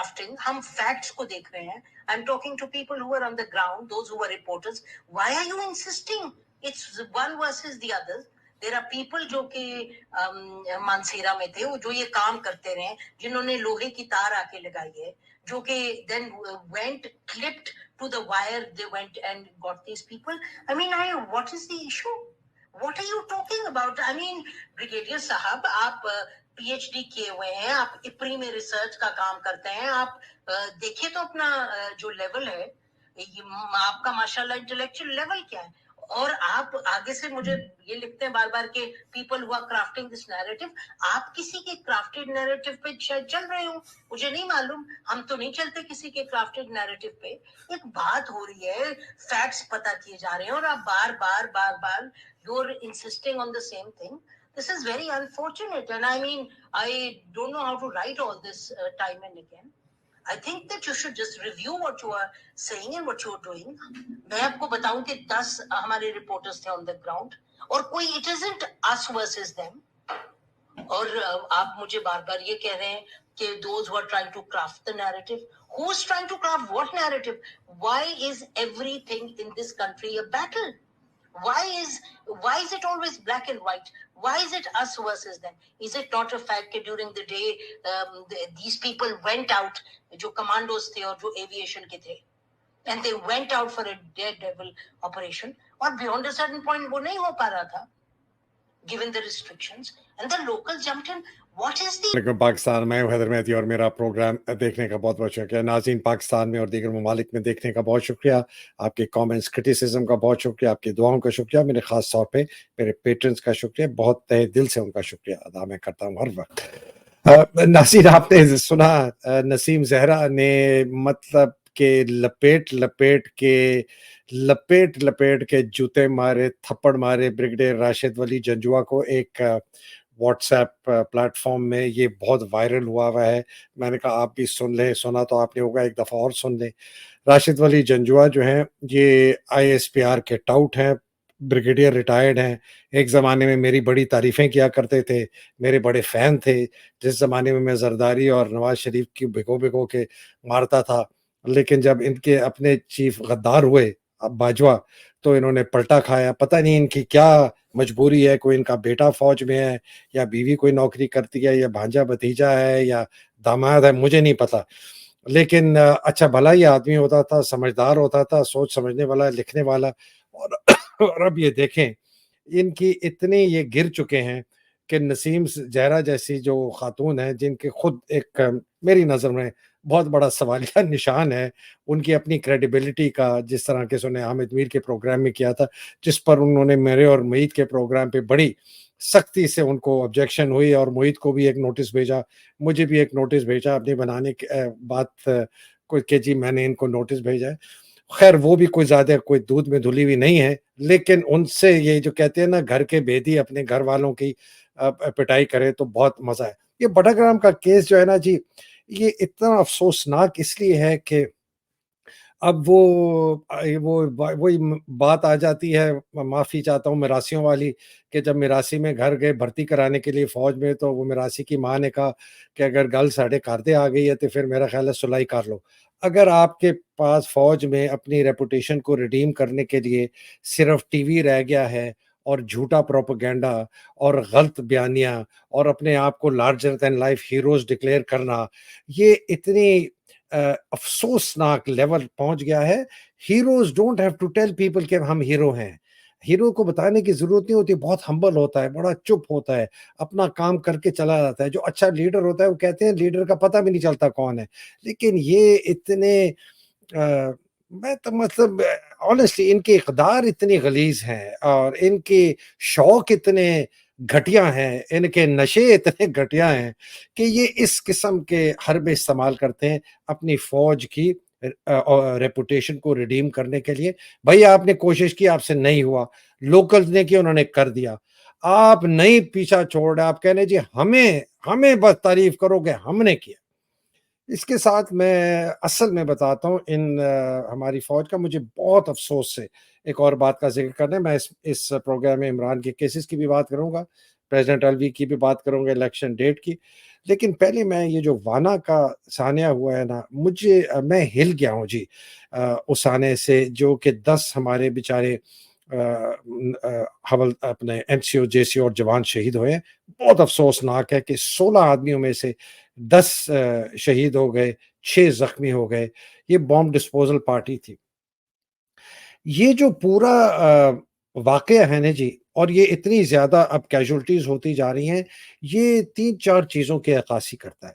crafting, ہم facts کو دیکھ رہے ہیں. I'm talking to people who are on the ground, those who are reporters. Why are you insisting? It's one versus the other. There are people جو کہ مانسیرا میں تھے, جو یہ کام کرتے رہے, جنہوں نے لوہے کی تار آ کے لگائی ہے, جو کہ then went clipped to the wire, they went and got these people. I mean, what is the issue? What are you talking about? I mean, Brigadier صاحب, آپ پی ایچ ڈی کیے ہوئے ہیں, آپ اپری میں ریسرچ کا کام کرتے ہیں, آپ دیکھیں تو اپنا جو لیول ہے, آپ کا ماشاءاللہ انٹلیکچوئل لیول کیا ہے, اور آپ آگے سے مجھے یہ لکھتے ہیں بار بار کہ people who are crafting this narrative. آپ کسی کے کرافٹڈ نیریٹو پہ شاید چل رہے ہوں, مجھے نہیں معلوم, ہم تو نہیں چلتے کسی کے کرافٹڈ نیریٹو پہ. ایک بات ہو رہی ہے, فیکٹس پتہ کیے جا رہے ہیں, اور آپ بار بار you're insisting on the same thing. This is very unfortunate, and I mean, I don't know how to write all this time and again. I think that you should just review what you are saying and what you are doing. میں آپ کو بتاؤں کہ 10 ہمارے reporters تھے on the ground, اور کوئی it isn't us versus them. اور آپ مجھے بار بار یہ کہہ رہے ہیں کہ those who are trying to craft the narrative. Who's trying to craft what narrative? Why is everything in this country a battle? Why is it always black and white? Why is it us versus them? Is it not a fact that during the day these people went out, جو commandos تھے اور جو aviation کے تھے, and they went out for a daredevil operation, اور beyond a certain point وہ نہیں ہو پا رہا تھا given the restrictions, and the locals jumped in. What is the Pakistan میں حیدر مہدی, اور میرا پروگرام دیکھنے کا بہت بہت شکریہ. ناظرین, پاکستان میں اور دیگر ممالک میں دیکھنے کا بہت شکریہ. آپ کے کامنٹس, کرٹیسزم کا بہت شکریہ, آپ کی دعاؤں کا شکریہ. میرے خاص طور پہ میرے پیٹرنز کا شکریہ, بہت تہ دل سے ان کا شکریہ ادا میں کرتا ہوں ہر وقت. ناظرین, آپ نے سنا نسیم زہرا نے مطلب کہ لپیٹ کے جوتے مارے, تھپڑ مارے بریگیڈیئر راشد ولی جنجوعہ کو. ایک واٹس ایپ پلیٹ فارم میں یہ بہت وائرل ہوا ہے. میں نے کہا آپ بھی سن لیں, سنا تو آپ نے ہوگا, ایک دفعہ اور سن لیں. راشد ولی جنجوعہ جو ہیں یہ آئی ایس پی آر کے ٹاؤٹ ہیں, بریگیڈیئر ریٹائرڈ ہیں. ایک زمانے میں میری بڑی تعریفیں کیا کرتے تھے, میرے بڑے فین تھے. جس زمانے میں زرداری اور نواز شریف کی بھگو کے مارتا تھا, لیکن جب ان کے اپنے چیف غدار ہوئے باجوہ, تو انہوں نے پلٹا کھایا. پتہ نہیں ان کی کیا مجبوری ہے, کوئی ان کا بیٹا فوج میں ہے, یا بیوی کوئی نوکری کرتی ہے, یا بھانجا بھتیجا ہے, یا داماد ہے, مجھے نہیں پتہ. لیکن اچھا بھلا یہ آدمی ہوتا تھا, سمجھدار ہوتا تھا, سوچ سمجھنے والا, لکھنے والا. اور اب یہ دیکھیں ان کی اتنے یہ گر چکے ہیں کہ نسیم زہرا جیسی جو خاتون ہیں, جن کے خود ایک میری نظر میں بہت بڑا سوالیہ نشان ہے ان کی اپنی کریڈیبلٹی کا, جس طرح کے انہوں نے حامد میر کے پروگرام میں کیا تھا, جس پر انہوں نے میرے اور معید کے پروگرام پہ بڑی سختی سے ان کو آبجیکشن ہوئی, اور معید کو بھی ایک نوٹس بھیجا, مجھے بھی ایک نوٹس بھیجا اپنی بنانے کی بات کوئی کہ جی میں نے ان کو نوٹس بھیجا ہے. خیر وہ بھی کوئی زیادہ کوئی دودھ میں دھلی ہوئی نہیں ہے, لیکن ان سے یہ جو کہتے ہیں نا گھر کے بھیدی اپنے گھر والوں کی پٹائی کرے تو بہت مزہ ہے. یہ بٹاگرام کا کیس جو ہے نا جی, یہ اتنا افسوسناک اس لیے ہے کہ اب وہی بات آ جاتی ہے, معافی چاہتا ہوں میراثیوں والی, کہ جب میراثی میں گھر گئے بھرتی کرانے کے لیے فوج میں, تو وہ میراثی کی ماں نے کہا کہ اگر گل ساڑھے کارتے آ گئی ہے تو پھر میرا خیال ہے سلائی کر لو. اگر آپ کے پاس فوج میں اپنی ریپوٹیشن کو ریڈیم کرنے کے لیے صرف ٹی وی رہ گیا ہے, اور جھوٹا پروپیگنڈا اور غلط بیانیاں, اور اپنے آپ کو larger than life heroes declare کرنا, یہ اتنی افسوسناک لیول پہنچ گیا ہے. Heroes don't have to tell people کہ ہم ہیرو ہیں. ہیرو کو بتانے کی ضرورت نہیں ہوتی, بہت ہمبل ہوتا ہے, بڑا چپ ہوتا ہے, اپنا کام کر کے چلا جاتا ہے. جو اچھا لیڈر ہوتا ہے وہ کہتے ہیں لیڈر کا پتہ بھی نہیں چلتا کون ہے. لیکن یہ اتنے میں تو مطلب آنیسٹلی ان کے اقدار اتنی غلیظ ہیں, اور ان کے شوق اتنے گھٹیا ہیں, ان کے نشے اتنے گھٹیا ہیں کہ یہ اس قسم کے حربے استعمال کرتے ہیں اپنی فوج کی ریپوٹیشن کو ریڈیم کرنے کے لیے. بھائی آپ نے کوشش کی, آپ سے نہیں ہوا, لوکلز نے کی, انہوں نے کر دیا, آپ نہیں پیچھا چھوڑ رہے, آپ کہنے جی ہمیں بس تعریف کرو کہ ہم نے کیا. اس کے ساتھ میں اصل میں بتاتا ہوں ان ہماری فوج کا مجھے بہت افسوس سے ایک اور بات کا ذکر کرنا ہے. میں اس پروگرام میں عمران کے کیسز کی بھی بات کروں گا, پریزیڈنٹ الوی کی بھی بات کروں گا الیکشن ڈیٹ کی. لیکن پہلے میں یہ جو وانا کا سانحہ ہوا ہے نا, میں ہل گیا ہوں جی اس سانحے سے, جو کہ 10 ہمارے بیچارے اپنے این سی او جے سی اور جوان شہید ہوئے ہیں. بہت افسوسناک ہے کہ 16 آدمیوں میں سے 10 شہید ہو گئے, 6 زخمی ہو گئے. یہ بام ڈسپوزل پارٹی تھی. یہ جو پورا واقعہ ہے نا جی, اور یہ اتنی زیادہ اب کیجولٹیز ہوتی جا رہی ہیں, یہ 3-4 چیزوں کی عکاسی کرتا ہے.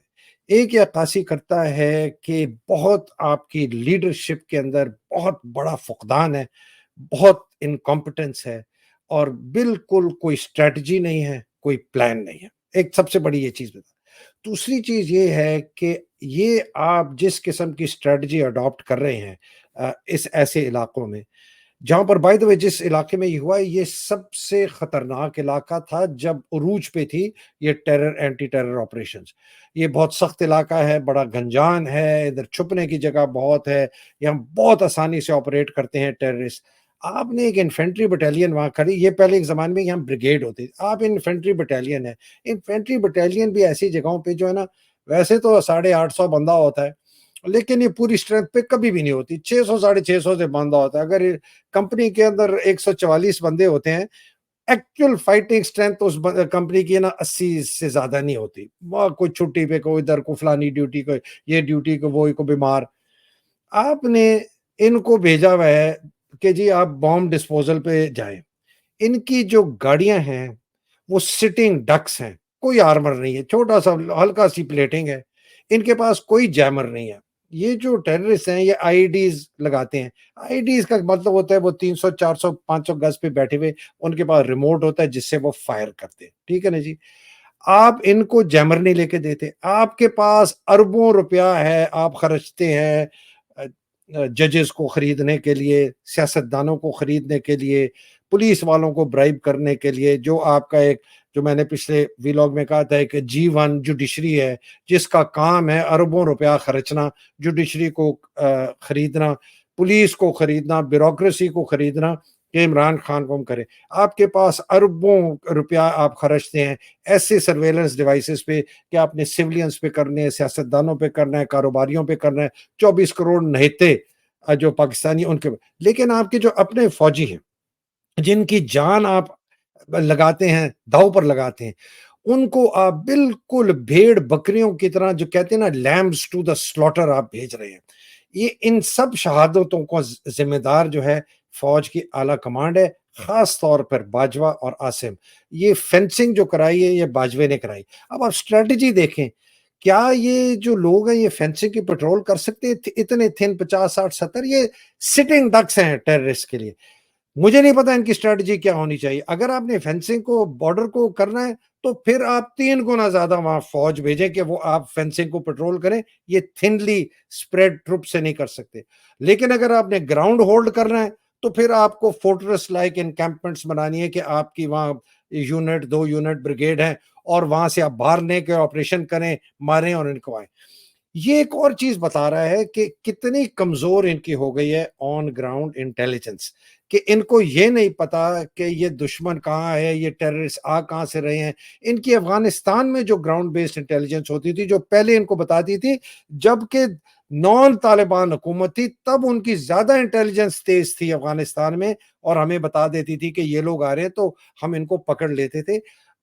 ایک یہ عکاسی کرتا ہے کہ بہت آپ کی لیڈرشپ کے اندر بہت بڑا فقدان ہے, بہت انکمپٹنس ہے, اور بالکل کوئی اسٹریٹجی نہیں ہے, کوئی پلان نہیں ہے. ایک سب سے بڑی یہ چیز بتا. دوسری چیز یہ ہے کہ یہ آپ جس قسم کی اسٹریٹجی اڈاپٹ کر رہے ہیں اس ایسے علاقوں میں, جہاں پر بائی دا وے جس علاقے میں یہ ہوا, یہ سب سے خطرناک علاقہ تھا جب عروج پہ تھی یہ اینٹی ٹیرر آپریشنز. یہ بہت سخت علاقہ ہے, بڑا گنجان ہے, ادھر چھپنے کی جگہ بہت ہے, یہاں بہت آسانی سے آپریٹ کرتے ہیں ٹیررسٹ. آپ نے ایک انفینٹری بٹالین وہاں کھڑی, یہ پہلے ایک زمانے میں یہاں بریگیڈ ہوتی تھی, آپ انفینٹری بٹالین ہے. انفینٹری بٹالین بھی ایسی جگہوں پہ جو ہے نا, ویسے تو 850 بندہ ہوتا ہے, لیکن یہ پوری اسٹرینتھ پہ کبھی بھی نہیں ہوتی. 600-650 سے بندہ ہوتا ہے. اگر کمپنی کے اندر 144 بندے ہوتے ہیں, ایکچوئل فائٹنگ اسٹرینتھ اس کمپنی کی نا 80 سے زیادہ نہیں ہوتی. کوئی چھٹی پہ, کوئی ادھر, کو فلانی ڈیوٹی, کو یہ ڈیوٹی, کو وہ کو بیمار. آپ نے ان کو بھیجا ہوا ہے کہ جی آپ بام ڈسپوزل پہ جائیں. ان کی جو گاڑیاں ہیں وہ سٹنگ ڈکس ہیں, کوئی آرمر نہیں ہے, چھوٹا سا ہلکا سی پلیٹنگ ہے, ان کے پاس کوئی جیمر نہیں ہے. یہ جو ٹیررسٹ ہیں یہ آئی ڈیز لگاتے ہیں. آئی ڈیز کا مطلب ہوتا ہے وہ 300 400 500 گز پہ بیٹھے ہوئے, ان کے پاس ریموٹ ہوتا ہے جس سے وہ فائر کرتے ہیں. ٹھیک ہے نا جی. آپ ان کو جیمر نہیں لے کے دیتے. آپ کے پاس اربوں روپیہ ہے, آپ خرچتے ہیں ججز کو خریدنے کے لیے, سیاستدانوں کو خریدنے کے لیے, پولیس والوں کو برائب کرنے کے لیے, جو آپ کا ایک, جو میں نے پچھلے ویلاگ میں کہا تھا کہ G1 جوڈیشری ہے, جس کا کام ہے اربوں روپیہ خرچنا, جوڈیشری کو خریدنا, پولیس کو خریدنا, بیوروکریسی کو خریدنا, کہ عمران خان کو ہم کریں. آپ کے پاس اربوں روپیہ آپ خرچتے ہیں ایسے سرویلنس ڈیوائسز پہ کہ آپ نے سیولینز پہ کرنے ہیں, سیاستدانوں پہ کرنا ہے, کاروباریوں پہ کرنا ہے. 24 کروڑ نہتے جو پاکستانی ان کے, لیکن آپ کے جو اپنے فوجی ہیں جن کی جان آپ لگاتے ہیں, داؤ پر لگاتے ہیں, ان کو آپ بالکل بھیڑ بکریوں کی طرح, جو کہتے ہیں نا لیمبس ٹو دا سلاٹر, آپ بھیج رہے ہیں. یہ ان سب شہادتوں کو ذمہ دار جو ہے فوج کی اعلیٰ کمانڈ ہے, خاص طور پر باجوہ اور عاصم. یہ فینسنگ جو کرائی ہے یہ باجوے نے کرائی. اب آپ اسٹریٹجی دیکھیں, کیا یہ جو لوگ ہیں یہ فینسنگ کی پٹرول کر سکتے اتنے تھن 50 60 70؟ یہ سٹنگ ڈکس ہیں ٹیررسٹ کے لیے. مجھے نہیں پتا ان کی اسٹریٹجی کیا ہونی چاہیے. اگر آپ نے فینسنگ کو, بارڈر کو کرنا ہے تو پھر آپ 3 گنا زیادہ وہاں فوج بھیجیں کہ وہ آپ فینسنگ کو پٹرول کریں. یہ تھنلی سپریڈ ٹروپ سے نہیں کر سکتے. لیکن اگر آپ نے گراؤنڈ ہولڈ کرنا ہے تو پھر آپ کو فورٹریس لائک انکیمپمنٹس بنانی ہے کہ آپ کی وہاں یونٹ 2 یونٹ بریگیڈ ہیں, اور وہاں سے آپ باہر لے کے آپریشن کریں, ماریں اور ان کو آئیں. یہ ایک اور چیز بتا رہا ہے کہ کتنی کمزور ان کی ہو گئی ہے آن گراؤنڈ انٹیلیجنس, کہ ان کو یہ نہیں پتا کہ یہ دشمن کہاں ہے, یہ ٹیررسٹ کہاں سے رہے ہیں. ان کی افغانستان میں جو گراؤنڈ بیسڈ انٹیلیجنس ہوتی تھی, جو پہلے ان کو بتاتی تھی جبکہ نان طالبان حکومت تھی, تب ان کی زیادہ انٹیلیجنس تیز تھی افغانستان میں, اور ہمیں بتا دیتی تھی کہ یہ لوگ آ رہے ہیں تو ہم ان کو پکڑ لیتے تھے.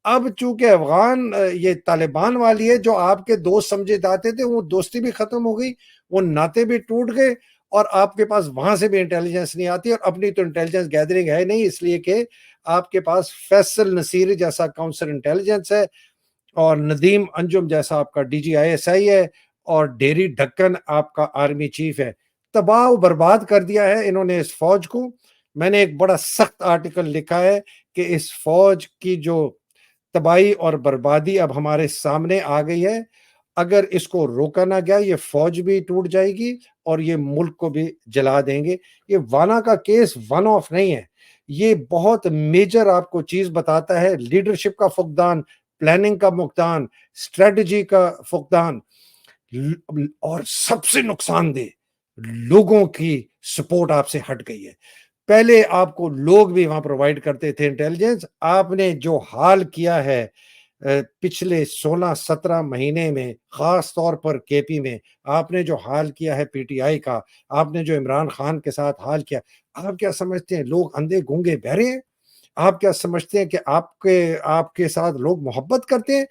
اب چونکہ افغان یہ طالبان والی ہے, جو آپ کے دوست سمجھے جاتے تھے, وہ دوستی بھی ختم ہو گئی, وہ ناطے بھی ٹوٹ گئے, اور آپ کے پاس وہاں سے بھی انٹیلیجنس نہیں آتی. اور اپنی تو انٹیلیجنس گیدرنگ ہے نہیں, اس لیے کہ آپ کے پاس فیصل نصیر جیسا کاؤنسل انٹیلیجنس ہے, اور ندیم انجم جیسا آپ کا ڈی جی ISI ہے, اور ڈیری ڈھکن آپ کا آرمی چیف ہے. تباہ و برباد کر دیا ہے انہوں نے اس فوج کو. میں نے ایک بڑا سخت آرٹیکل لکھا ہے کہ اس فوج کی جو تباہی اور بربادی اب ہمارے سامنے آ گئی ہے. اگر اس کو روکا نہ گیا, یہ فوج بھی ٹوٹ جائے گی اور یہ ملک کو بھی جلا دیں گے. یہ وانا کا کیس ون آف نہیں ہے, یہ بہت میجر آپ کو چیز بتاتا ہے. لیڈرشپ کا فقدان, پلاننگ کا فقدان, اسٹریٹجی کا فقدان, اور سب سے نقصان دہ لوگوں کی سپورٹ آپ سے ہٹ گئی ہے. پہلے آپ کو لوگ بھی وہاں پرووائڈ کرتے تھے انٹیلیجنس. آپ نے جو حال کیا ہے پچھلے 16-17 مہینے میں، خاص طور پر کے پی میں، آپ نے جو حال کیا ہے پی ٹی آئی کا، آپ نے جو عمران خان کے ساتھ حال کیا، آپ کیا سمجھتے ہیں لوگ اندھے گونگے بہرے ہیں؟ آپ کیا سمجھتے ہیں کہ آپ کے ساتھ لوگ محبت کرتے ہیں؟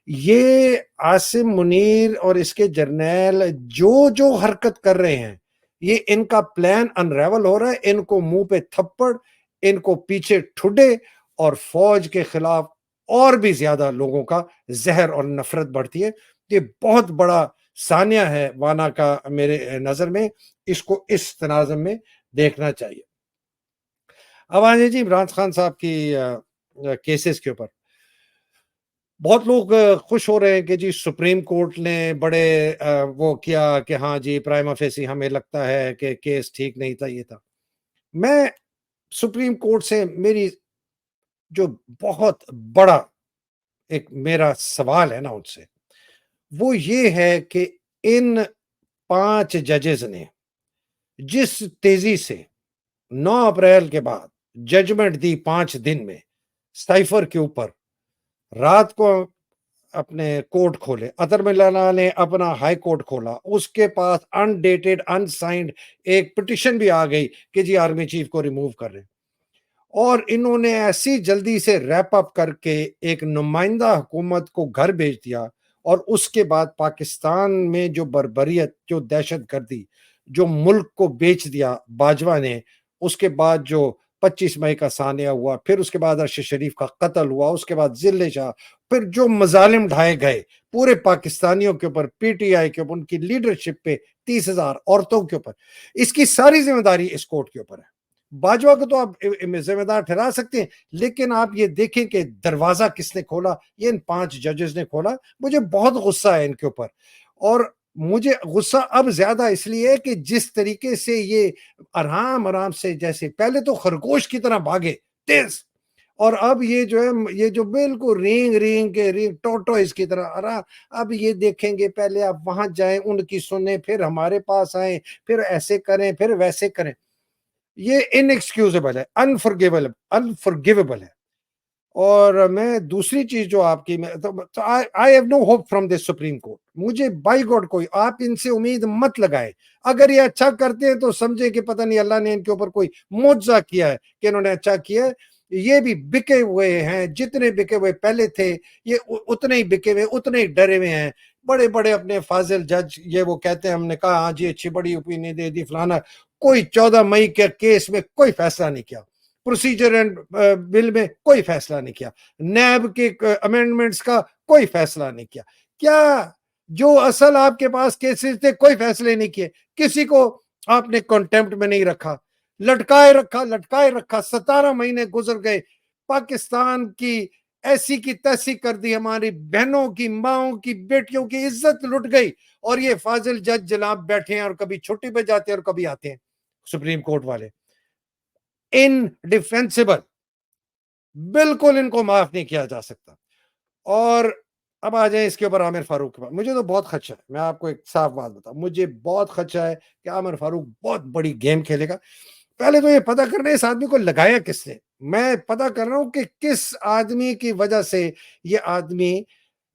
یہ عاصم منیر اور اس کے جرنیل جو حرکت کر رہے ہیں، یہ ان کا پلان انریول ہو رہا ہے. ان کو منہ پہ تھپڑ، ان کو پیچھے ٹھڈے، اور فوج کے خلاف اور بھی زیادہ لوگوں کا زہر اور نفرت بڑھتی ہے. یہ بہت بڑا ثانیہ ہے وانا کا میرے نظر میں. اس کو اس تناظم میں دیکھنا چاہیے. اب آئیں جی عمران خان صاحب کی کیسز کے اوپر. بہت لوگ خوش ہو رہے ہیں کہ جی سپریم کورٹ نے بڑے وہ کیا کہ ہاں جی پرائما فیسی ہمیں لگتا ہے کہ کیس ٹھیک نہیں تھا. یہ تھا، میں سپریم کورٹ سے میری جو بہت بڑا ایک میرا سوال ہے نا ان سے، وہ یہ ہے کہ ان 5 ججز نے جس تیزی سے 9 اپریل کے بعد ججمنٹ دی 5 دن میں، سائفر کے اوپر رات کو اپنے کورٹ کھولے، اطہر ملانہ نے اپنا ہائی کورٹ کھولا، اس کے پاس انڈیٹڈ انسائنڈ ایک پٹیشن بھی آ گئی کہ جی آرمی چیف کو ریموو کر رہے، اور انہوں نے ایسی جلدی سے ریپ اپ کر کے ایک نمائندہ حکومت کو گھر بھیج دیا. اور اس کے بعد پاکستان میں جو بربریت، جو دہشت گردی، جو ملک کو بیچ دیا باجوہ نے، اس کے بعد جو 25 مئی کا سانحہ ہوا، پھر اس کے بعد ارشد شریف کا قتل ہوا، اس کے بعد ذل شاہ، پھر جو مظالم ڈھائے گئے پورے پاکستانیوں کے اوپر، پی ٹی آئی کے اوپر، ان کی لیڈرشپ پہ، 30,000 عورتوں کے اوپر، اس کی ساری ذمہ داری اس کورٹ کے اوپر ہے. باجوہ کو تو آپ ذمہ دار ٹھہرا سکتے ہیں، لیکن آپ یہ دیکھیں کہ دروازہ کس نے کھولا؟ یہ ان 5 ججز نے کھولا. مجھے بہت غصہ ہے ان کے اوپر، اور مجھے غصہ اب زیادہ اس لیے ہے کہ جس طریقے سے یہ آرام سے، جیسے پہلے تو خرگوش کی طرح بھاگے تیز، اور اب یہ جو ہے، یہ جو بالکل رینگ ٹورٹوئز کی طرح، اب یہ دیکھیں گے پہلے آپ وہاں جائیں، ان کی سنیں، پھر ہمارے پاس آئیں، پھر ایسے کریں، پھر ویسے کریں. یہ انیکسکیوزیبل ہے، انفرگیویبل ہے. اور میں دوسری چیز جو آپ کی، I have no hope from this supreme court. مجھے بائی گاڈ کوئی آپ ان سے امید مت لگائے. اگر یہ اچھا کرتے ہیں تو سمجھے کہ پتہ نہیں اللہ نے ان کے اوپر کوئی معجزہ کیا ہے کہ انہوں نے اچھا کیا ہے. یہ بھی بکے ہوئے ہیں، جتنے بکے ہوئے پہلے تھے یہ اتنے ہی بکے ہوئے، اتنے ہی ڈرے ہوئے ہیں. بڑے بڑے اپنے فاضل جج یہ وہ کہتے ہیں، ہم نے کہا ہاں جی اچھی بڑی اوپینین دے دی فلانا. کوئی 14 مئی کے کیس میں کوئی فیصلہ نہیں کیا، پروسیجر اینڈ بل میں کوئی فیصلہ نہیں کیا، نیب کے امینڈمنٹس کا کوئی فیصلہ نہیں کیا. کیا جو اصل آپ کے پاس کیسز تھے کوئی فیصلے نہیں کیے. کسی کو آپ نے کنٹمپٹ میں نہیں رکھا، لٹکائے رکھا. 17 مہینے گزر گئے، پاکستان کی ایسی کی تیسی کر دی، ہماری بہنوں کی، ماؤں کی، بیٹیوں کی عزت لٹ گئی. اور یہ فاضل جج جناب بیٹھے ہیں، اور کبھی چھٹی پہ جاتے ہیں اور کبھی آتے ہیں سپریم کورٹ والے. انڈیفینسیبل، بالکل ان کو معاف نہیں کیا جا سکتا. اور اب آ جائیں اس کے اوپر عامر فاروق کے بعد. مجھے تو بہت خدشہ ہے، میں آپ کو ایک صاف بات بتاؤں، مجھے بہت خدشہ ہے کہ عامر فاروق بہت بڑی گیم کھیلے گا. پہلے تو یہ پتا کرنا ہے اس آدمی کو لگایا کس نے. میں پتا کر رہا ہوں کہ کس آدمی کی وجہ سے یہ آدمی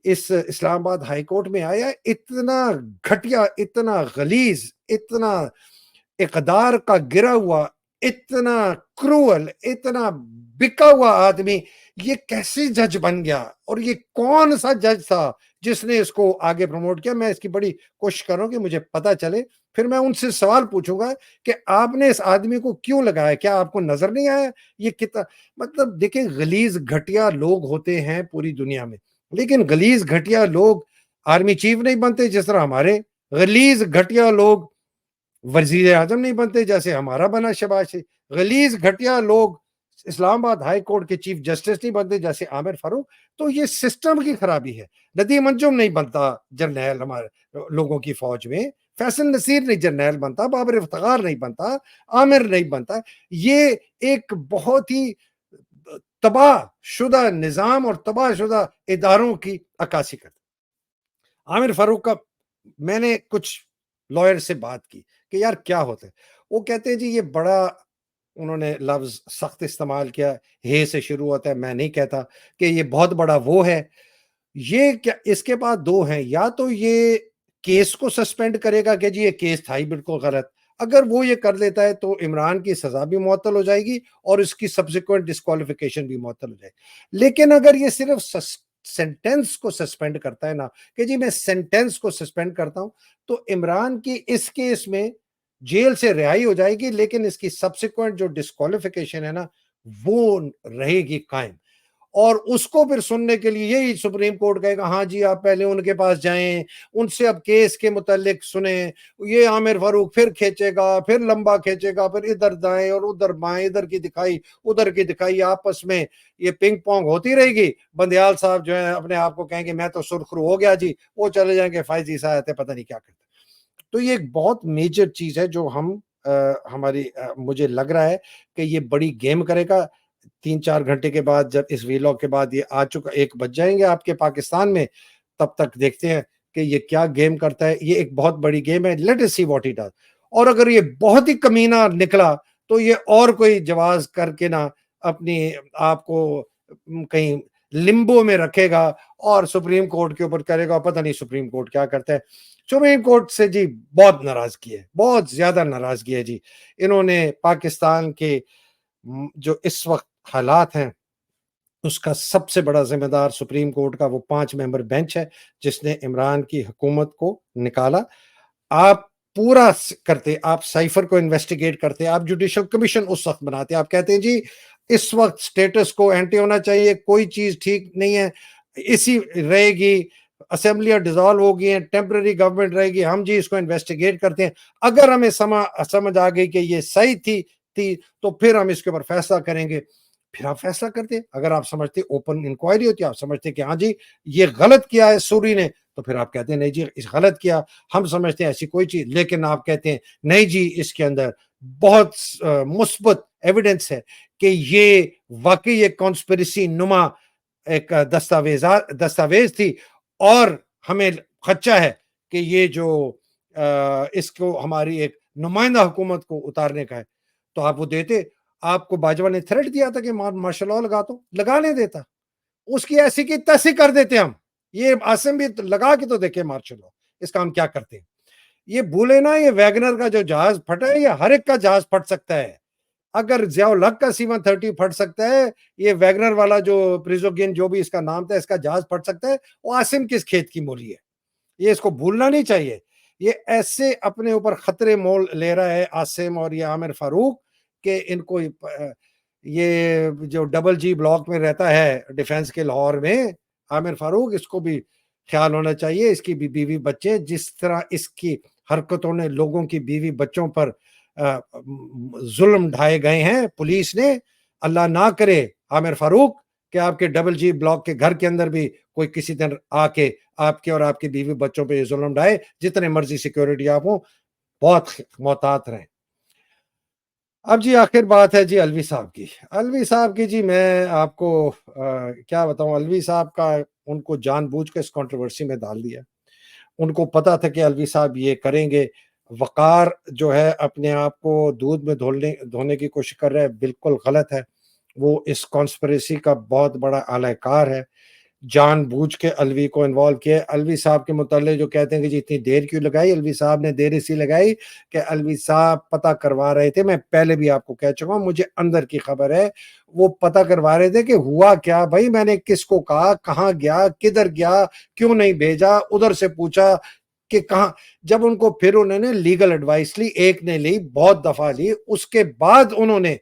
اس اسلام آباد ہائی کورٹ میں آیا. اتنا گھٹیا، اتنا غلیظ، اتنا اقدار کا گرا ہوا، اتنا کروئل، اتنا بکا ہوا آدمی یہ کیسے جج بن گیا؟ اور یہ کون سا جج تھا جس نے اس کو آگے پروموٹ کیا؟ میں اس کی بڑی کوشش کر رہا ہوں کہ مجھے پتا چلے، پھر میں ان سے سوال پوچھوں گا کہ آپ نے اس آدمی کو کیوں لگایا؟ کیا آپ کو نظر نہیں آیا یہ کتنا؟ مطلب دیکھیں، غلیظ گھٹیا لوگ ہوتے ہیں پوری دنیا میں، لیکن غلیظ گھٹیا لوگ آرمی چیف نہیں بنتے جس طرح ہمارے. غلیظ گھٹیا لوگ وزیر اعظم نہیں بنتے جیسے ہمارا بنا شہباز شریف. غلیظ گھٹیا لوگ اسلام آباد ہائی کورٹ کے چیف جسٹس نہیں بنتے جیسے عامر فاروق. تو یہ سسٹم کی خرابی ہے. ندیم انجم نہیں بنتا جرنیل ہمارے لوگوں کی فوج میں، فیصل نصیر نہیں جرنیل بنتا، بابر افتخار نہیں بنتا، عامر نہیں بنتا. یہ ایک بہت ہی تباہ شدہ نظام اور تباہ شدہ اداروں کی عکاسی کرتا. عامر فاروق کا میں نے کچھ لائر سے بات کی کہ یار کیا ہوتا ہے. وہ کہتے ہیں جی یہ بڑا انہوں نے لفظ سخت استعمال کیا، ہے سے شروع ہوتا ہے، میں نہیں کہتا کہ یہ بہت بڑا وہ ہے. یہ کیا اس کے بعد دو ہیں، یا تو یہ کیس کو سسپینڈ کرے گا کہ جی یہ کیس تھا ہی بالکل غلط. اگر وہ یہ کر لیتا ہے تو عمران کی سزا بھی معطل ہو جائے گی اور اس کی سبسیکوئنٹ ڈسکوالیفیکیشن بھی معطل ہو جائے گی. لیکن اگر یہ صرف سینٹینس کو سسپینڈ کرتا ہے نا کہ جی میں سینٹینس کو سسپینڈ کرتا ہوں، تو عمران کی اس کیس میں جیل سے رہائی ہو جائے گی، لیکن اس کی سبسیکوئنٹ جو ڈسکوالیفیکیشن ہے نا وہ رہے گی قائم. اور اس کو پھر سننے کے لیے یہی سپریم کورٹ کہے گا ہاں جی آپ پہلے ان کے پاس جائیں، ان سے اب کیس کے متعلق سنیں. یہ عامر فاروق پھر کھینچے گا، پھر لمبا کھینچے گا، پھر ادھر دائیں اور ادھر بائیں، ادھر کی دکھائی ادھر کی دکھائی، آپس میں یہ پنگ پونگ ہوتی رہے گی. بندیال صاحب جو ہے اپنے آپ کو کہیں گے میں تو سرخرو ہو گیا جی، وہ چلے جائیں گے فائزی صاحب تھے پتہ نہیں کیا کرتے. تو یہ ایک بہت میجر چیز ہے جو ہماری مجھے لگ رہا ہے کہ یہ بڑی گیم کرے گا. 3-4 گھنٹے کے بعد جب اس ویلاگ کے بعد یہ آ چکا 1 بج جائیں گے آپ کے پاکستان میں، تب تک دیکھتے ہیں کہ یہ کیا گیم کرتا ہے. یہ ایک بہت بڑی گیم ہے، let us see what he does. اور اگر یہ بہت ہی کمینہ نکلا تو یہ اور کوئی جواز کر کے نہ اپنی آپ کو کہیں لمبو میں رکھے گا اور سپریم کورٹ کے اوپر کرے گا. پتہ نہیں سپریم کورٹ کیا کرتا ہے. سپریم کورٹ سے جی بہت ناراضگی ہے، بہت زیادہ ناراضگی ہے جی. انہوں نے پاکستان کے جو اس وقت حالات ہیں اس کا سب سے بڑا ذمہ دار سپریم کورٹ کا وہ 5 ممبر بینچ ہے جس نے عمران کی حکومت کو نکالا. آپ پورا کرتے، آپ سائفر کو انویسٹیگیٹ کرتے، آپ جوڈیشل کمیشن اس وقت بناتے، آپ کہتے ہیں جی اس وقت سٹیٹس کو اینٹی ہونا چاہیے، کوئی چیز ٹھیک نہیں ہے، اسی رہے گی، اسمبلیاں ڈیزالو ہو گئی ہیں، ٹیمپرری گورنمنٹ رہے گی، ہم جی اس کو انویسٹیگیٹ کرتے ہیں. اگر ہمیں سمجھ آ گئی کہ یہ صحیح تھی تو پھر ہم اس کے اوپر فیصلہ کریں گے. پھر آپ فیصلہ کرتے. اگر آپ سمجھتے اوپن انکوائری ہوتی، آپ سمجھتے کہ ہاں جی یہ غلط کیا ہے سوری نے، تو پھر آپ کہتے ہیں نہیں جی اس غلط کیا، ہم سمجھتے ہیں ایسی کوئی چیز. لیکن آپ کہتے ہیں نہیں جی اس کے اندر بہت مثبت ایویڈنس ہے کہ یہ واقعی ایک کانسپریسی نما ایک دستاویز تھی اور ہمیں خدشہ ہے کہ یہ جو اس کو ہماری ایک نمائندہ حکومت کو اتارنے کا ہے. تو آپ وہ دیتے. آپ کو باجوہ نے تھریٹ دیا تھا کہ مارشل لاء لگانے دیتا، اس کی ایسی کی تیسی کر دیتے ہم. یہ عاصم بھی لگا کے تو دیکھے مارشل لاء، اس کا ہم کیا کرتے ہیں. یہ بھولے نا یہ ویگنر کا جو جہاز پھٹا ہے یہ ہر ایک کا جہاز پھٹ سکتا ہے. اگر ضیاء الحق کا C-130 پھٹ سکتا ہے، یہ ویگنر والا جو پریزوگین جو بھی اس کا نام تھا اس کا جہاز پھٹ سکتا ہے. وہ عاصم کس کھیت کی مولی ہے، یہ اس کو بھولنا نہیں چاہیے. یہ ایسے اپنے اوپر خطرے مول لے رہا ہے عاصم اور یہ عامر فاروق کہ ان کو یہ جو ڈبل جی بلاک میں رہتا ہے ڈیفنس کے لاہور میں عامر فاروق، اس کو بھی خیال ہونا چاہیے. اس کی بھی بیوی بچے، جس طرح اس کی حرکتوں نے لوگوں کی بیوی بچوں پر ظلم ڈھائے گئے ہیں پولیس نے. اللہ نہ کرے عامر فاروق کہ آپ کے ڈبل جی بلاک کے گھر کے اندر بھی کوئی کسی دن آ کے آپ کے اور آپ کے بیوی بچوں پہ یہ ظلم ڈھائے. جتنے مرضی سیکیورٹی آپ ہوں بہت محتاط رہیں. اب جی آخر بات ہے جی الوی صاحب کی جی میں آپ کو کیا بتاؤں. الوی صاحب کا ان کو جان بوجھ کے اس کنٹروورسی میں ڈال دیا. ان کو پتا تھا کہ الوی صاحب یہ کریں گے. وقار جو ہے اپنے آپ کو دودھ میں دھونے کی کوشش کر رہا ہے، بالکل غلط ہے. وہ اس کانسپریسی کا بہت بڑا اعلی کار ہے، جان بوجھ کے الوی کو انوالو کیا. الوی صاحب کے متعلق جو کہتے ہیں کہ جی اتنی دیر کیوں لگائی، الوی صاحب نے دیر اسی لگائی کہ الوی صاحب پتہ کروا رہے تھے. میں پہلے بھی آپ کو کہہ چکا ہوں، مجھے اندر کی خبر ہے، وہ پتہ کروا رہے تھے کہ ہوا کیا بھائی، میں نے کس کو کہا، کہاں گیا، کدھر گیا، کیوں نہیں بھیجا، ادھر سے پوچھا کہ کہاں. جب ان کو پھر انہوں نے لیگل ایڈوائس لی، ایک نے لی، بہت دفعہ لی، اس کے بعد انہوں نے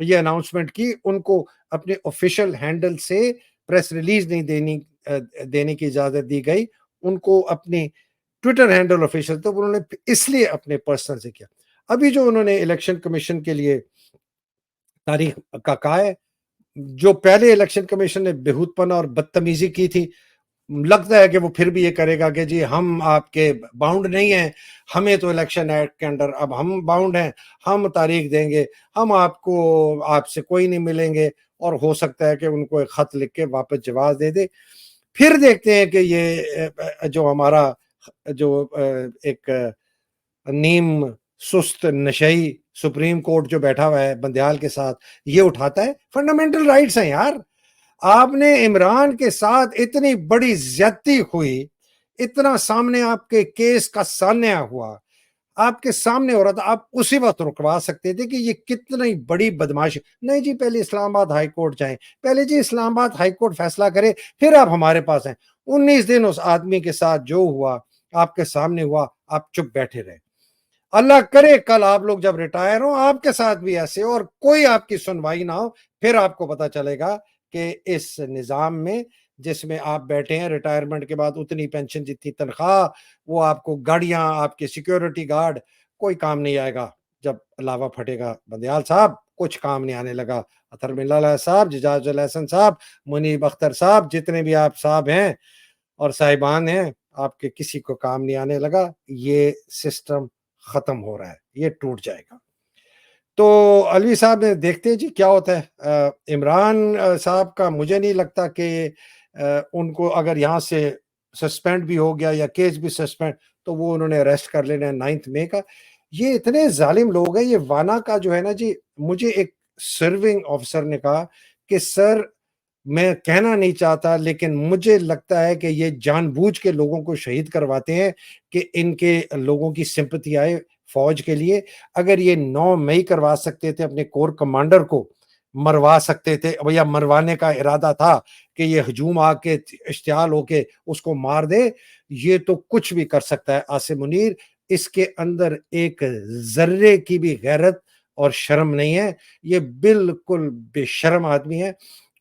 یہ اناؤنسمنٹ کی. ان کو اپنے آفیشیل ہینڈل سے پریس ریلیز نہیں دینے کی اجازت دی گئی. ان کو اپنی ٹویٹر ہینڈل آفیشیل تو انہوں نے اس لیے اپنے پرسنل سے کیا. ابھی جو انہوں نے الیکشن کمیشن کے لیے تاریخ کا کہا ہے، جو پہلے الیکشن کمیشن نے بہوت پنا اور بدتمیزی کی تھی، لگتا ہے کہ وہ پھر بھی یہ کرے گا کہ جی ہم آپ کے باؤنڈ نہیں ہیں، ہمیں تو الیکشن ایکٹ کے انڈر اب ہم باؤنڈ ہیں، ہم تاریخ دیں گے، ہم آپ سے کوئی نہیں ملیں گے. اور ہو سکتا ہے کہ ان کو ایک خط لکھ کے واپس جواز دے دے. پھر دیکھتے ہیں کہ یہ جو ہمارا جو ایک نیم سست نشئی سپریم کورٹ جو بیٹھا ہوا ہے بندیال کے ساتھ یہ اٹھاتا ہے؟ فنڈامنٹل رائٹس ہیں یار. آپ نے عمران کے ساتھ اتنی بڑی زیادتی ہوئی, اتنا سامنے آپ کے کیس کا سانحہ ہوا, آپ کے سامنے ہو رہا تھا, آپ اسی وقت رکوا سکتے تھے کہ یہ کتنی بڑی بدماشی. نہیں جی پہلے اسلام آباد ہائی کورٹ جائیں, پہلے جی اسلام آباد ہائی کورٹ فیصلہ کرے, پھر آپ ہمارے پاس ہیں. 19 دن اس آدمی کے ساتھ جو ہوا آپ کے سامنے ہوا, آپ چپ بیٹھے رہے. اللہ کرے کل آپ لوگ جب ریٹائر ہو آپ کے ساتھ بھی ایسے ہو اور کوئی آپ کی سنوائی نہ ہو, پھر آپ کو پتا چلے گا کہ اس نظام میں جس میں آپ بیٹھے ہیں ریٹائرمنٹ کے بعد اتنی پینشن جتنی تنخواہ, وہ آپ کو گاڑیاں, آپ کے سیکیورٹی گارڈ, کوئی کام نہیں آئے گا. جب علاوہ پھٹے گا بندیال صاحب کچھ کام نہیں آنے لگا. اطہر باللہ علیہ صاحب, ججاز الحسن صاحب, منیب اختر صاحب, جتنے بھی آپ صاحب ہیں اور صاحبان ہیں, آپ کے کسی کو کام نہیں آنے لگا. یہ سسٹم ختم ہو رہا ہے, یہ ٹوٹ جائے گا. تو علوی صاحب نے دیکھتے ہیں جی کیا ہوتا ہے. عمران صاحب کا مجھے نہیں لگتا کہ ان کو اگر یہاں سے سسپینڈ بھی ہو گیا یا کیس بھی سسپینڈ, تو وہ انہوں نے اریسٹ کر لینا ہے 9 مئی کا. یہ اتنے ظالم لوگ ہیں. یہ وانا کا جو ہے نا جی, مجھے ایک سرونگ آفیسر نے کہا کہ سر میں کہنا نہیں چاہتا لیکن مجھے لگتا ہے کہ یہ جان بوجھ کے لوگوں کو شہید کرواتے ہیں کہ ان کے لوگوں کی سمپتھی آئے فوج کے لیے. اگر یہ 9 مئی کروا سکتے تھے, اپنے کور کمانڈر کو مروا سکتے تھے, یا مروانے کا ارادہ تھا کہ یہ ہجوم آ کے اشتعال ہو کے اس کو مار دے, یہ تو کچھ بھی کر سکتا ہے عاصم منیر. اس کے اندر ایک ذرے کی بھی غیرت اور شرم نہیں ہے. یہ بالکل بے شرم آدمی ہے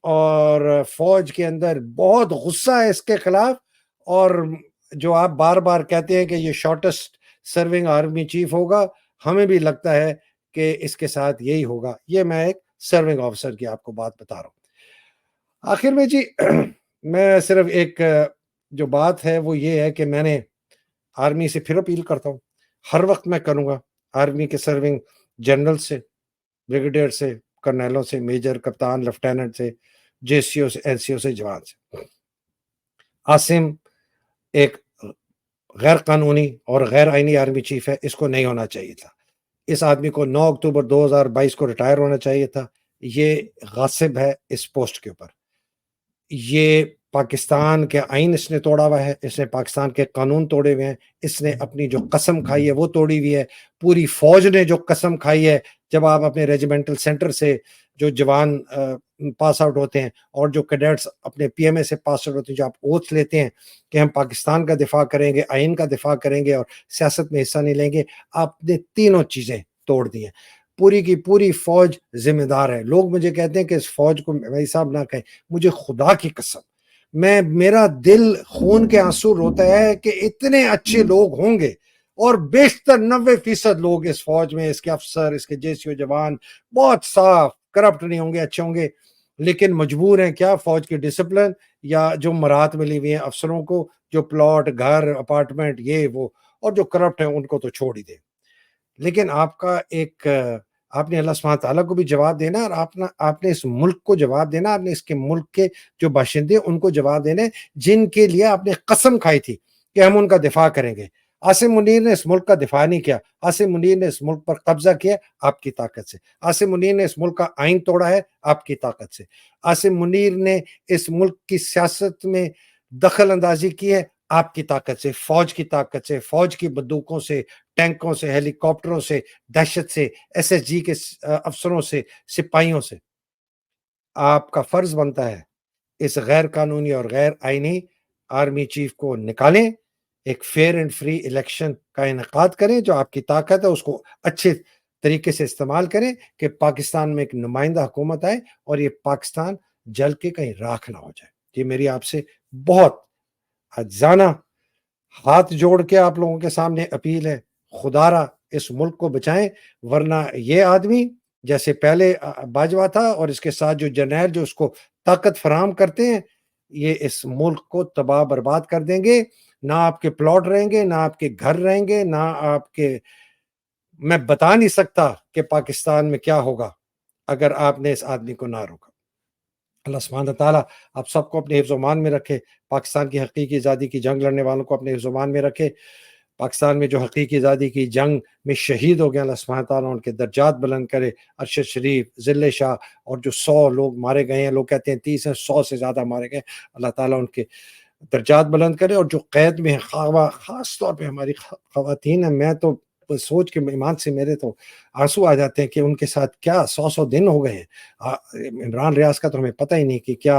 اور فوج کے اندر بہت غصہ ہے اس کے خلاف. اور جو آپ بار بار کہتے ہیں کہ یہ شارٹسٹ سرونگ آرمی چیف ہوگا, ہمیں بھی لگتا ہے کہ اس کے ساتھ یہی ہوگا. یہ میں ایک سرونگ آفیسر کی آپ کو بات بتا رہا ہوں. آخر میں جی میں صرف ایک جو بات ہے وہ یہ ہے کہ میں نے آرمی سے پھر اپیل کرتا ہوں, ہر وقت میں کروں گا آرمی کے سرونگ جنرل سے, بریگیڈیئر سے, کرنیلوں سے, میجر, کپتان, لیفٹیننٹ سے, جے سی او سے, ایل سی او سے, جوان سے. عاصم ایک غیر قانونی اور غیر آئینی آرمی چیف ہے, اس کو نہیں ہونا چاہیے تھا. اس آدمی کو 9 اکتوبر 2022 کو ریٹائر ہونا چاہیے تھا. یہ غاصب ہے اس پوسٹ کے اوپر. یہ پاکستان کے آئین اس نے توڑا ہوا ہے, اس نے پاکستان کے قانون توڑے ہوئے ہیں, اس نے اپنی جو قسم کھائی ہے وہ توڑی ہوئی ہے. پوری فوج نے جو قسم کھائی ہے, جب آپ اپنے ریجیمنٹل سینٹر سے جو جوان پاس آؤٹ ہوتے ہیں اور جو کیڈٹس اپنے پی ایم اے سے پاس آؤٹ ہوتے ہیں, جو آپ اوتھ لیتے ہیں کہ ہم پاکستان کا دفاع کریں گے, آئین کا دفاع کریں گے اور سیاست میں حصہ نہیں لیں گے, آپ نے تینوں چیزیں توڑ دی ہیں. پوری کی پوری فوج ذمہ دار ہے. لوگ مجھے کہتے ہیں کہ اس فوج کو بھائی صاحب نہ کہیں, مجھے خدا کی قسم میرا دل خون کے آنسو روتا ہے کہ اتنے اچھے لوگ ہوں گے اور بیشتر 90% لوگ اس فوج میں, اس کے افسر, اس کے جے سی او جوان بہت صاف, کرپٹ نہیں ہوں گے, اچھے ہوں گے, لیکن مجبور ہیں کیا, فوج کی ڈسپلن یا جو مرات ملی ہوئی ہیں افسروں کو, جو پلاٹ, گھر, اپارٹمنٹ, یہ وہ, اور جو کرپٹ ہیں ان کو تو چھوڑ ہی دیں. لیکن آپ کا ایک آپ نے اللہ سبحانہ تعالیٰ کو بھی جواب دینا, اور آپ نے اس ملک کو جواب دینا, آپ نے اس کے ملک کے جو باشندے ان کو جواب دینے, جن کے لیے آپ نے قسم کھائی تھی کہ ہم ان کا دفاع کریں گے. عاصم منیر نے اس ملک کا دفاع نہیں کیا. عاصم منیر نے اس ملک پر قبضہ کیا آپ کی طاقت سے. عاصم منیر نے اس ملک کا آئین توڑا ہے آپ کی طاقت سے. عاصم منیر نے اس ملک کی سیاست میں دخل اندازی کی ہے آپ کی طاقت سے, فوج کی طاقت سے, فوج کی بندوقوں سے, ٹینکوں سے, ہیلی کاپٹروں سے, دہشت سے, ایس ایس جی کے افسروں سے, سپاہیوں سے. آپ کا فرض بنتا ہے اس غیر قانونی اور غیر آئینی آرمی چیف کو نکالیں, ایک فیئر اینڈ فری الیکشن کا انعقاد کریں, جو آپ کی طاقت ہے اس کو اچھے طریقے سے استعمال کریں کہ پاکستان میں ایک نمائندہ حکومت آئے اور یہ پاکستان جل کے کہیں راکھ نہ ہو جائے. یہ میری آپ سے بہت عاجزانہ ہاتھ جوڑ کے آپ لوگوں کے سامنے اپیل ہے, خدا را اس ملک کو بچائیں, ورنہ یہ آدمی جیسے پہلے باجوہ تھا اور اس کے ساتھ جو جرنیل جو اس کو طاقت فراہم کرتے ہیں, یہ اس ملک کو تباہ برباد کر دیں گے. نہ آپ کے پلاٹ رہیں گے, نہ آپ کے گھر رہیں گے, نہ آپ کے, میں بتا نہیں سکتا کہ پاکستان میں کیا ہوگا اگر آپ نے اس آدمی کو نہ روکا. اللہ سبحانہ تعالیٰ آپ سب کو اپنے حفظ و امان میں رکھے, پاکستان کی حقیقی آزادی کی جنگ لڑنے والوں کو اپنے حفظ و امان میں رکھے, پاکستان میں جو حقیقی آزادی کی جنگ میں شہید ہو گئے، اللہ سبحانہ تعالیٰ ان کے درجات بلند کرے، ارشد شریف، ذل شاہ، اور جو 100 لوگ مارے گئے ہیں، لوگ کہتے ہیں 30 ہیں، 100 سے زیادہ مارے گئے، اللہ تعالیٰ ان کے درجات بلند کرے، اور جو قید میں ہیں، خاص طور پہ ہماری خواتین ہیں، میں تو سوچ کے ایمان سے میرے تو آنسو آ جاتے ہیں کہ ان کے ساتھ کیا 100 دن ہو گئے ہیں۔ عمران ریاض کا تو ہمیں پتہ ہی نہیں کہ کیا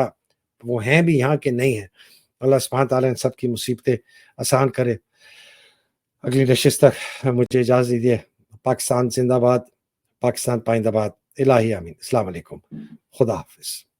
وہ ہیں بھی یہاں کہ نہیں ہیں۔ اللہ سبحانہ تعالیٰ ان سب کی مصیبتیں آسان کرے۔ اگلی نشست تک مجھے اجازت دیجیے۔ پاکستان زندہ باد، پاکستان پائندہ باد، الہی آمین۔ السلام علیکم، خدا حافظ۔